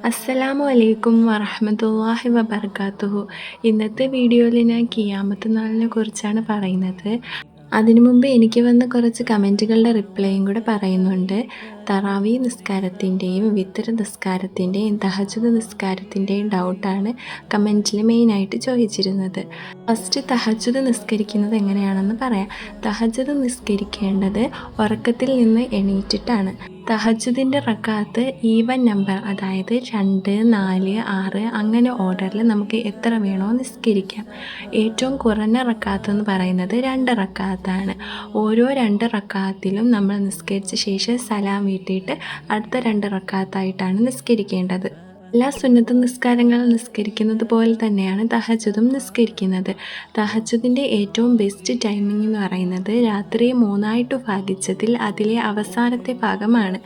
അസ്സലാമു അലൈക്കും വറഹ്മത്തുള്ളാഹി വബർക്കാത്തുഹു. ഇന്നത്തെ വീഡിയോയിൽ ഞാൻ ഖിയാമത്ത് നാളിനെ കുറിച്ചാണ് പറയുന്നത്. അതിനു മുമ്പ് എനിക്ക് വന്ന കുറച്ച് കമൻറ്റുകളുടെ റിപ്ലൈയും കൂടെ പറയുന്നുണ്ട്. തറാവി നിസ്കാരത്തിൻ്റെയും വിത്തർ നിസ്കാരത്തിൻ്റെയും തഹജ്ജുദ് നിസ്കാരത്തിൻ്റെയും ഡൗട്ടാണ് കമൻറ്റിൽ മെയിനായിട്ട് ചോദിച്ചിരുന്നത്. ഫസ്റ്റ് തഹജ്ജുദ് നിസ്കരിക്കുന്നത് എങ്ങനെയാണെന്ന് പറയാം. തഹജ്ജുദ് നിസ്കരിക്കേണ്ടത് ഉറക്കത്തിൽ നിന്ന് എണീറ്റിട്ടാണ്. തഹജ്ജുദിൻ്റെ റക്കാത്ത് ഈവൻ നമ്പർ, അതായത് 2, 4, 6 അങ്ങനെ ഓർഡറിൽ നമുക്ക് എത്ര വേണോ നിസ്കരിക്കാം. ഏറ്റവും കുറഞ്ഞ റക്കാത്ത് എന്ന് പറയുന്നത് 2 റക്കാത്താണ്. ഓരോ 2 റക്കാത്തിലും നമ്മൾ നിസ്കരിച്ച ശേഷം സലാം വീട്ടിയിട്ട് അടുത്ത 2 റക്കാത്തായിട്ടാണ് നിസ്കരിക്കേണ്ടത്. എല്ലാ സുന്നത്ത് നിസ്കാരങ്ങളും നിസ്കരിക്കുന്നത് പോലെ തന്നെയാണ് തഹജ്ജുദും നിസ്കരിക്കുന്നത്. തഹജ്ജുദിൻ്റെ ഏറ്റവും ബെസ്റ്റ് ടൈമിംഗ് എന്ന് പറയുന്നത് രാത്രി 3ആയിട്ട് ഭാഗിച്ചതിൽ അതിലെ അവസാനത്തെ ഭാഗമാണ്.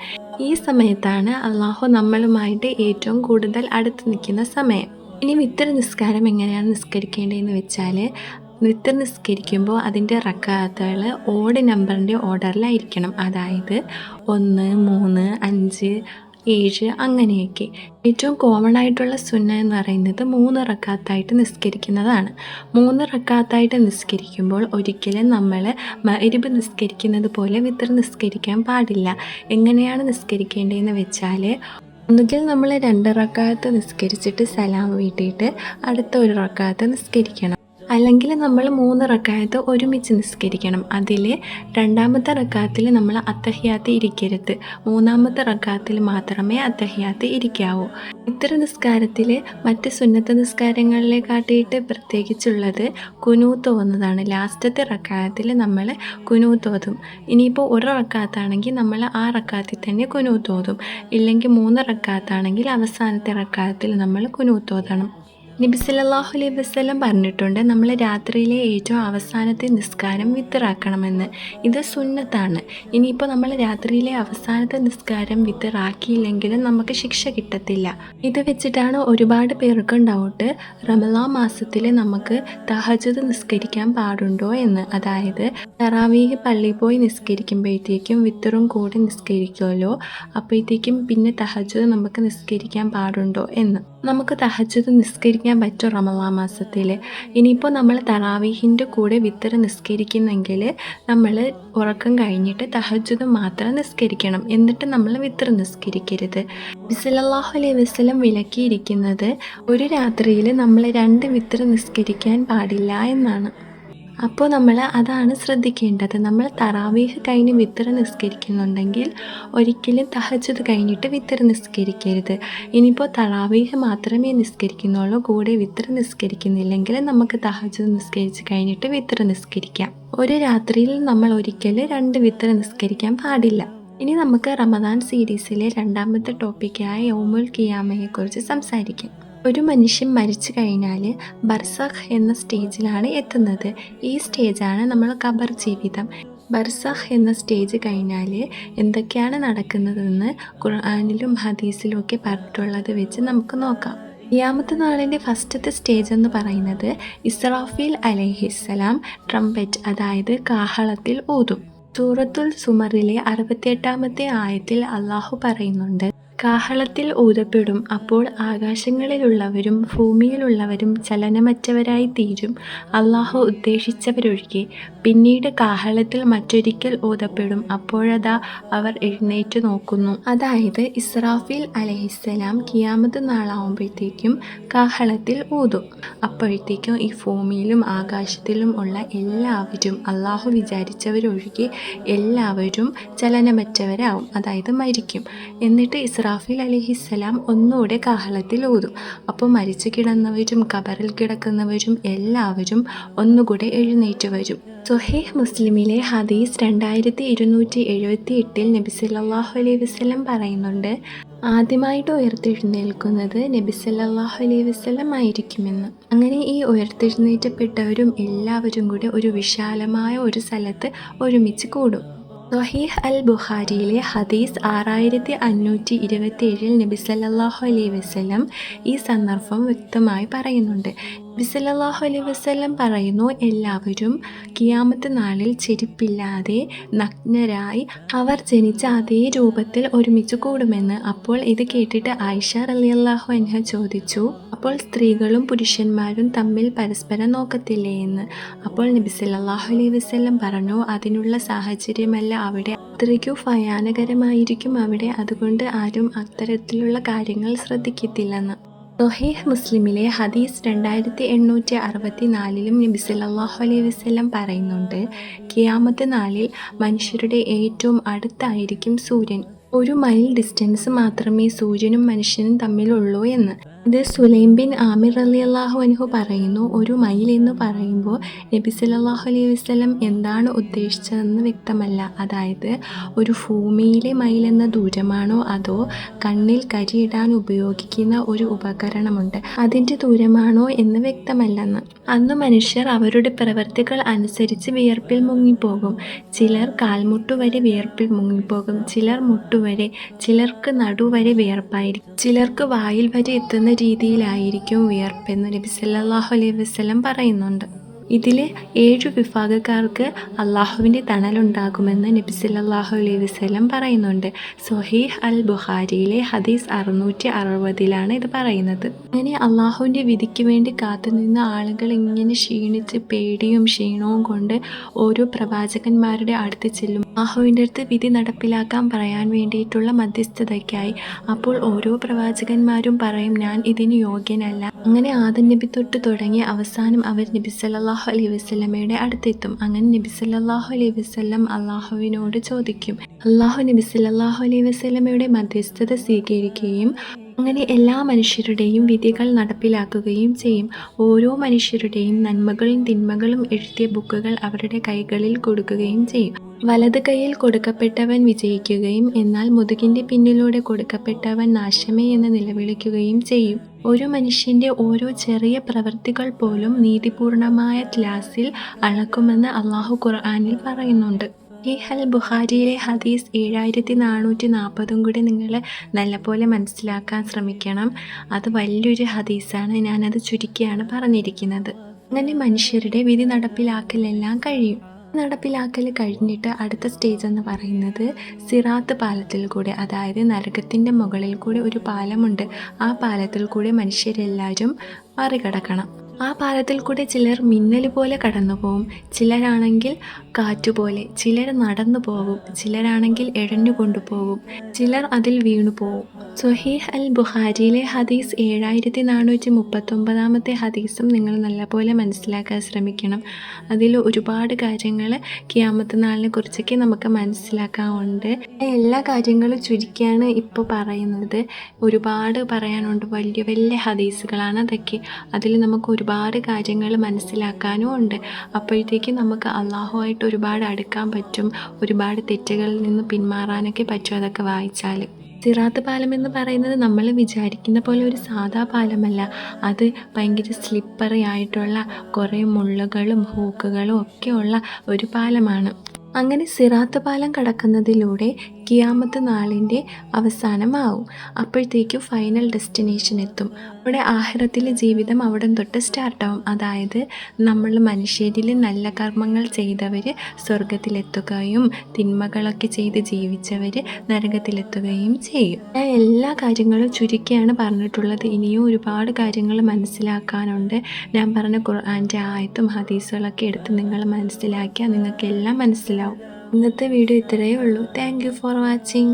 ഈ സമയത്താണ് അള്ളാഹു നമ്മളുമായിട്ട് ഏറ്റവും കൂടുതൽ അടുത്ത് നിൽക്കുന്ന സമയം. ഇനി വിത്തർ നിസ്കാരം എങ്ങനെയാണ് നിസ്കരിക്കേണ്ടതെന്ന് വെച്ചാൽ, വിത്തർ നിസ്കരിക്കുമ്പോൾ അതിൻ്റെ റക്കാത്തുകൾ ഓഡ് നമ്പറിൻ്റെ ഓർഡറിലായിരിക്കണം. അതായത് 1, 3, 5, 7 അങ്ങനെയൊക്കെ. ഏറ്റവും കോമൺ ആയിട്ടുള്ള സുന്ന എന്ന് പറയുന്നത് 3 റക്കാത്തായിട്ട് നിസ്കരിക്കുന്നതാണ്. 3 റക്കാത്തായിട്ട് നിസ്കരിക്കുമ്പോൾ ഒരിക്കലും നമ്മൾ മഗ്‌രിബ് നിസ്കരിക്കുന്നത് പോലെ വിത്തർ നിസ്കരിക്കാൻ പാടില്ല. എങ്ങനെയാണ് നിസ്കരിക്കേണ്ടതെന്ന് വെച്ചാൽ, ഒന്നുകിൽ നമ്മൾ 2 റക്കാത്ത് നിസ്കരിച്ചിട്ട് സലാം വീട്ടിയിട്ട് അടുത്ത 1 റക്കാത്ത് നിസ്കരിക്കണം. അല്ലെങ്കിൽ നമ്മൾ 3 റക്കാത്ത് ഒരുമിച്ച് നിസ്കരിക്കണം. അതിൽ 2ാമത്തെ റക്കാത്തിൽ നമ്മൾ അത്തഹിയാത്ത് ഇരിക്കരുത്. 3ാമത്തെ റക്കാത്തിൽ മാത്രമേ അത്തഹിയാത്ത് ഇരിക്കാവൂ. വിത്തർ നിസ്കാരത്തിൽ മറ്റ് സുന്നത്ത് നിസ്കാരങ്ങളിലെ കാട്ടിയിട്ട് പ്രത്യേകിച്ചുള്ളത് കുനൂത്ത് ഓതുന്നതാണ്. ലാസ്റ്റത്തെ റക്കാത്തിൽ നമ്മൾ കുനൂത്ത് ഓതും. ഇനിയിപ്പോൾ 1 റക്കാത്താണെങ്കിൽ നമ്മൾ ആ റക്കാത്തിൽ തന്നെ കുനൂത്ത് ഓതും. ഇല്ലെങ്കിൽ 3 റക്കാത്താണെങ്കിൽ അവസാനത്തെ റക്കാത്തിൽ നമ്മൾ കുനൂത്ത് ഓതണം. നബി സല്ലല്ലാഹു അലൈഹി വസല്ലം പറഞ്ഞിട്ടുണ്ട്, നമ്മൾ രാത്രിയിലെ ഏറ്റവും അവസാനത്തെ നിസ്കാരം വിത്തറാക്കണമെന്ന്. ഇത് സുന്നത്താണ്. ഇനിയിപ്പോൾ നമ്മൾ രാത്രിയിലെ അവസാനത്തെ നിസ്കാരം വിത്തറാക്കിയില്ലെങ്കിലും നമുക്ക് ശിക്ഷ കിട്ടത്തില്ല. ഇത് വെച്ചിട്ടാണ് ഒരുപാട് പേർക്കും ഡൗട്ട്, റമളാൻ മാസത്തിൽ നമുക്ക് തഹജ്ജുദ് നിസ്കരിക്കാൻ പാടുണ്ടോ എന്ന്. അതായത് തറാവീഹ് പള്ളിയിൽ പോയി നിസ്കരിക്കുമ്പോഴത്തേക്കും വിത്തറും കൂടി നിസ്കരിക്കുമല്ലോ, അപ്പോഴത്തേക്കും പിന്നെ തഹജ്ജുദ് നമുക്ക് നിസ്കരിക്കാൻ പാടുണ്ടോ എന്ന്. നമുക്ക് തഹജ്ജുദ് നിസ്കരിക്കാൻ പറ്റും റമളാൻ മാസത്തിൽ. ഇനിയിപ്പോൾ നമ്മൾ തറാവീഹിൻ്റെ കൂടെ വിത്തർ നിസ്കരിക്കുന്നെങ്കിൽ നമ്മൾ ഉറക്കം കഴിഞ്ഞിട്ട് തഹജ്ജുദ് മാത്രം നിസ്കരിക്കണം. എന്നിട്ട് നമ്മൾ വിത്തർ നിസ്കരിക്കരുത്. നബി സല്ലല്ലാഹു അലൈഹി വസല്ലം വിലക്കിയിരിക്കുന്നത് ഒരു രാത്രിയിൽ നമ്മൾ 2 വിത്തർ നിസ്കരിക്കാൻ പാടില്ല എന്നാണ്. അപ്പോൾ നമ്മൾ അതാണ് ശ്രദ്ധിക്കേണ്ടത്. നമ്മൾ തറാവീഹ് കഴിഞ്ഞ് വിത്തർ നിസ്കരിക്കുന്നുണ്ടെങ്കിൽ ഒരിക്കലും തഹജ്ജുദ് കഴിഞ്ഞിട്ട് വിത്തർ നിസ്കരിക്കരുത്. ഇനിയിപ്പോൾ തറാവീഹ് മാത്രമേ നിസ്കരിക്കുന്നുള്ളൂ, കൂടെ വിത്തർ നിസ്കരിക്കുന്നില്ലെങ്കിൽ നമുക്ക് തഹജ്ജുദ് നിസ്കരിച്ച് കഴിഞ്ഞിട്ട് വിത്തർ നിസ്കരിക്കാം. ഒരു രാത്രിയിൽ നമ്മൾ ഒരിക്കലും 2 വിത്തർ നിസ്കരിക്കാൻ പാടില്ല. ഇനി നമുക്ക് റമദാൻ സീരീസിലെ 2ാമത്തെ ടോപ്പിക്കായ യൗമുൽ ഖിയാമയെക്കുറിച്ച് സംസാരിക്കാം. ഒരു മനുഷ്യൻ മരിച്ചു കഴിഞ്ഞാൽ ബർസഖ് എന്ന സ്റ്റേജിലാണ് എത്തുന്നത്. ഈ സ്റ്റേജാണ് നമ്മൾ ഖബർ ജീവിതം. ബർസഖ് എന്ന സ്റ്റേജ് കഴിഞ്ഞാൽ എന്തൊക്കെയാണ് നടക്കുന്നതെന്ന് ഖുർആനിലും ഹദീസിലും ഒക്കെ പറഞ്ഞിട്ടുള്ളത് വെച്ച് നമുക്ക് നോക്കാം. ഖിയാമത്ത് നാളിൻ്റെ ഫസ്റ്റത്തെ സ്റ്റേജ് എന്ന് പറയുന്നത് ഇസ്രാഫീൽ അലൈഹിസ്സലാം ട്രംപറ്റ്, അതായത് കാഹളത്തിൽ ഊതും. സൂറത്തുൽ സുമറിലെ 68ാമത്തെ ആയത്തിൽ അള്ളാഹു പറയുന്നുണ്ട്, കാഹളത്തിൽ ഊതപ്പെടും, അപ്പോൾ ആകാശങ്ങളിലുള്ളവരും ഭൂമിയിലുള്ളവരും ചലനമറ്റവരായി തീരും, അള്ളാഹു ഉദ്ദേശിച്ചവരൊഴികെ. പിന്നീട് കാഹളത്തിൽ മറ്റൊരിക്കൽ ഊതപ്പെടും, അപ്പോഴതാ അവർ എഴുന്നേറ്റ് നോക്കുന്നു. അതായത് ഇസ്രാഫീൽ അലൈഹിസ്സലാം ഖിയാമത്ത് നാളാവുമ്പോഴത്തേക്കും കാഹളത്തിൽ ഊതും. അപ്പോഴത്തേക്കും ഈ ഭൂമിയിലും ആകാശത്തിലും ഉള്ള എല്ലാവരും, അള്ളാഹു വിചാരിച്ചവരൊഴികെ എല്ലാവരും ചലനമറ്റവരാവും, അതായത് മരിക്കും. എന്നിട്ട് ഇസ്രാഫീൽ അലൈഹിസ്സലാം ഒന്നുകൂടെ കാഹളത്തിൽ ഊതും. അപ്പോൾ മരിച്ചു കിടന്നവരും ഖബറിൽ കിടക്കുന്നവരും എല്ലാവരും ഒന്നുകൂടെ എഴുന്നേറ്റ് വരും. സ്വഹീഹ് മുസ്ലിമിലെ ഹദീസ് 2278 നബി സല്ലല്ലാഹു അലൈഹി വസല്ലം പറയുന്നുണ്ട്, ആദ്യമായിട്ട് ഉയർത്തെഴുന്നേൽക്കുന്നത് നബി സല്ലല്ലാഹു അലൈഹി വസല്ലം ആയിരിക്കുമെന്ന്. അങ്ങനെ ഈ ഉയർത്തെഴുന്നേറ്റപ്പെട്ടവരും എല്ലാവരും കൂടി ഒരു വിശാലമായ ഒരു സ്ഥലത്ത് ഒരുമിച്ച് കൂടും. സ്വഹീഹ് അൽ ബുഖാരിയിലെ ഹദീസ് 6527 നബി സല്ലല്ലാഹു അലൈഹി വസല്ലം ഈ സന്ദർഭം വ്യക്തമായി പറയുന്നുണ്ട്. നബി സല്ലല്ലാഹു അലൈഹി വസല്ലം പറയുന്നു, എല്ലാവരും ഖിയാമത്ത് നാളിൽ ചെരുപ്പില്ലാതെ നഗ്നരായി അവർ ജനിച്ച അതേ രൂപത്തിൽ ഒരുമിച്ച് കൂടുമെന്ന്. അപ്പോൾ ഇത് കേട്ടിട്ട് ആയിഷ റളിയല്ലാഹു അൻഹ ചോദിച്ചു, അപ്പോൾ സ്ത്രീകളും പുരുഷന്മാരും തമ്മിൽ പരസ്പരം നോക്കത്തില്ലേ എന്ന്. അപ്പോൾ നബി സല്ലല്ലാഹു അലൈഹി വസല്ലം പറഞ്ഞു, അതിനുള്ള സാഹചര്യമല്ല അവിടെ, അത്രയ്ക്കു ഭയാനകരമായിരിക്കും അവിടെ, അതുകൊണ്ട് ആരും അത്തരത്തിലുള്ള കാര്യങ്ങൾ ശ്രദ്ധിക്കത്തില്ലെന്ന്. സ്വഹീഹ് മുസ്ലിമിലെ ഹദീസ് 2864 നബി സല്ലല്ലാഹു അലൈഹി വസല്ലം പറയുന്നുണ്ട്, ഖിയാമത്ത് നാളിൽ മനുഷ്യരുടെ ഏറ്റവും അടുത്തായിരിക്കും സൂര്യൻ. 1 മൈൽ ഡിസ്റ്റൻസ് മാത്രമേ സൂര്യനും മനുഷ്യനും തമ്മിലുള്ളൂ എന്ന്. ഇത് സുലൈം ബിൻ ആമിർ റളിയല്ലാഹു അൻഹു പറയുന്നു. 1 മൈൽ എന്ന് പറയുമ്പോൾ നബി സല്ലല്ലാഹു അലൈഹി വസല്ലം എന്താണ് ഉദ്ദേശിച്ചതെന്ന് വ്യക്തമല്ല. അതായത് ഒരു ഭൂമിയിലെ മൈൽ എന്ന ദൂരമാണോ അതോ കണ്ണിൽ കരിയിടാൻ ഉപയോഗിക്കുന്ന ഒരു ഉപകരണമുണ്ട് അതിൻ്റെ ദൂരമാണോ എന്ന് വ്യക്തമല്ലെന്ന്. അന്ന് മനുഷ്യർ അവരുടെ പ്രവർത്തികൾ അനുസരിച്ച് വിയർപ്പിൽ മുങ്ങിപ്പോകും. ചിലർ കാൽമുട്ടുവരെ വിയർപ്പിൽ മുങ്ങിപ്പോകും, ചിലർ മുട്ടുവരെ, ചിലർക്ക് നടുവരെ വിയർപ്പായിരിക്കും, ചിലർക്ക് വായിൽ വരെ എത്തുന്ന രീതിയിലായിരിക്കും വിയർപ്പെന്ന് നബി സല്ലല്ലാഹു അലൈഹി വസല്ലം പറയുന്നുണ്ട്. ഇതിൽ 7 വിഭാഗക്കാർക്ക് അള്ളാഹുവിൻ്റെ തണലുണ്ടാകുമെന്ന് നബി സല്ലല്ലാഹു അലൈഹി വസല്ലം പറയുന്നുണ്ട്. സ്വഹീഹ് അൽ ബുഖാരിയിലെ ഹദീസ് 660 ഇത് പറയുന്നത്. അങ്ങനെ അള്ളാഹുവിൻ്റെ വിധിക്ക് വേണ്ടി കാത്തുനിന്ന ആളുകൾ ഇങ്ങനെ ക്ഷീണിച്ച് പേടിയും ക്ഷീണവും കൊണ്ട് ഓരോ പ്രവാചകന്മാരുടെ അടുത്ത് ചെല്ലും, അള്ളാഹുവിൻ്റെ അടുത്ത് വിധി നടപ്പിലാക്കാൻ പറയാൻ വേണ്ടിയിട്ടുള്ള മധ്യസ്ഥതയ്ക്കായി. അപ്പോൾ ഓരോ പ്രവാചകന്മാരും പറയും, ഞാൻ ഇതിന് യോഗ്യനല്ല. അങ്ങനെ ആദം നബി തൊട്ട് തുടങ്ങി അവസാനം അവർ നബി സല്ലല്ലാഹു അലൈഹി വസല്ലമയുടെ അടുത്തെത്തും. അങ്ങനെ നബി സല്ലല്ലാഹു അലൈഹി വസല്ലം അള്ളാഹുവിനോട് ചോദിക്കും. അള്ളാഹു നബി സല്ലല്ലാഹു അലൈഹി വസല്ലമയുടെ മധ്യസ്ഥത സ്വീകരിക്കുകയും അങ്ങനെ എല്ലാ മനുഷ്യരുടെയും വിധികൾ നടപ്പിലാക്കുകയും ചെയ്യും. ഓരോ മനുഷ്യരുടെയും നന്മകളും തിന്മകളും എഴുതിയ ബുക്കുകൾ അവരുടെ കൈകളിൽ കൊടുക്കുകയും ചെയ്യും. വലത് കൈയിൽ കൊടുക്കപ്പെട്ടവൻ വിജയിക്കുകയും എന്നാൽ മുതുകിൻ്റെ പിന്നിലൂടെ കൊടുക്കപ്പെട്ടവൻ നാശമേ എന്ന് നിലവിളിക്കുകയും ചെയ്യും. ഒരു മനുഷ്യൻ്റെ ഓരോ ചെറിയ പ്രവൃത്തികൾ പോലും നീതിപൂർണമായ ഗ്ലാസിൽ അളക്കുമെന്ന് അള്ളാഹു ഖുർആനിൽ പറയുന്നുണ്ട്. സ്വഹീഹ് ബുഖാരിയിലെ ഹദീസ് 7440 കൂടി നിങ്ങൾ നല്ലപോലെ മനസ്സിലാക്കാൻ ശ്രമിക്കണം. അത് വലിയൊരു ഹദീസാണ്, ഞാനത് ചുരുക്കിയാണ് പറഞ്ഞിരിക്കുന്നത്. അങ്ങനെ മനുഷ്യരുടെ വിധി നടപ്പിലാക്കലെല്ലാം കഴിയും. നടപ്പിലാക്കൽ കഴിഞ്ഞിട്ട് അടുത്ത സ്റ്റേജ് എന്ന് പറയുന്നത് സിറാത്ത് പാലത്തിൽ കൂടെ, അതായത് നരകത്തിൻ്റെ മുകളിൽ കൂടെ ഒരു പാലമുണ്ട്. ആ പാലത്തിൽ കൂടെ മനുഷ്യരെല്ലാവരും മറികടക്കണം. ആ പാലത്തിൽ കൂടെ ചിലർ മിന്നൽ പോലെ കടന്നു പോകും, ചിലരാണെങ്കിൽ കാറ്റുപോലെ, ചിലർ നടന്നു പോകും, ചിലരാണെങ്കിൽ എഴഞ്ഞു കൊണ്ടുപോകും, ചിലർ അതിൽ വീണു പോകും. സ്വഹീഹ് അൽ ബുഖാരിയിലെ ഹദീസ് 7439 ഹദീസും നിങ്ങൾ നല്ലപോലെ മനസ്സിലാക്കാൻ ശ്രമിക്കണം. അതിൽ ഒരുപാട് കാര്യങ്ങൾ ഖിയാമത്ത് നാളിനെ കുറിച്ചൊക്കെ നമുക്ക് മനസ്സിലാക്കാറുണ്ട്. എല്ലാ കാര്യങ്ങളും ചുരുക്കിയാണ് ഇപ്പോൾ പറയുന്നത്. ഒരുപാട് പറയാനുണ്ട്, വലിയ വലിയ ഹദീസുകളാണ് അതൊക്കെ. അതിൽ നമുക്ക് ഒരുപാട് കാര്യങ്ങൾ മനസ്സിലാക്കാനും ഉണ്ട്. അപ്പോഴത്തേക്കും നമുക്ക് അള്ളാഹുവായിട്ട് ഒരുപാട് അടുക്കാൻ പറ്റും, ഒരുപാട് തെറ്റുകളിൽ നിന്ന് പിന്മാറാനൊക്കെ പറ്റും അതൊക്കെ വായിച്ചാൽ. സിറാത്ത് പാലം എന്ന് പറയുന്നത് നമ്മൾ വിചാരിക്കുന്ന പോലെ ഒരു സാധാ പാലമല്ല. അത് ഭയങ്കര സ്ലിപ്പറി ആയിട്ടുള്ള കുറേ മുള്ളുകളും ഹൂക്കുകളും ഒക്കെ ഉള്ള ഒരു പാലമാണ്. അങ്ങനെ സിറാത്ത് പാലം കടക്കുന്നതിലൂടെ ഖിയാമത്ത് നാളിൻ്റെ അവസാനമാവും. അപ്പോഴത്തേക്കും ഫൈനൽ ഡെസ്റ്റിനേഷൻ എത്തും. അവിടെ ആഖിറത്തിലെ ജീവിതം അവിടെ തൊട്ട് സ്റ്റാർട്ടാവും. അതായത് നമ്മൾ മനുഷ്യരിൽ നല്ല കർമ്മങ്ങൾ ചെയ്തവർ സ്വർഗത്തിലെത്തുകയും തിന്മകളൊക്കെ ചെയ്ത് ജീവിച്ചവർ നരകത്തിലെത്തുകയും ചെയ്യും. ഞാൻ എല്ലാ കാര്യങ്ങളും ചുരുക്കിയാണ് പറഞ്ഞിട്ടുള്ളത്. ഇനിയും ഒരുപാട് കാര്യങ്ങൾ മനസ്സിലാക്കാനുണ്ട്. ഞാൻ പറഞ്ഞ ഖുർആൻ്റെ ആയത്തും ഹദീസുകളൊക്കെ എടുത്ത് നിങ്ങൾ മനസ്സിലാക്കിയാൽ നിങ്ങൾക്കെല്ലാം മനസ്സിലാവും. ഇന്നത്തെ വീഡിയോ ഇത്രയേ ഉള്ളൂ. Thank you for watching.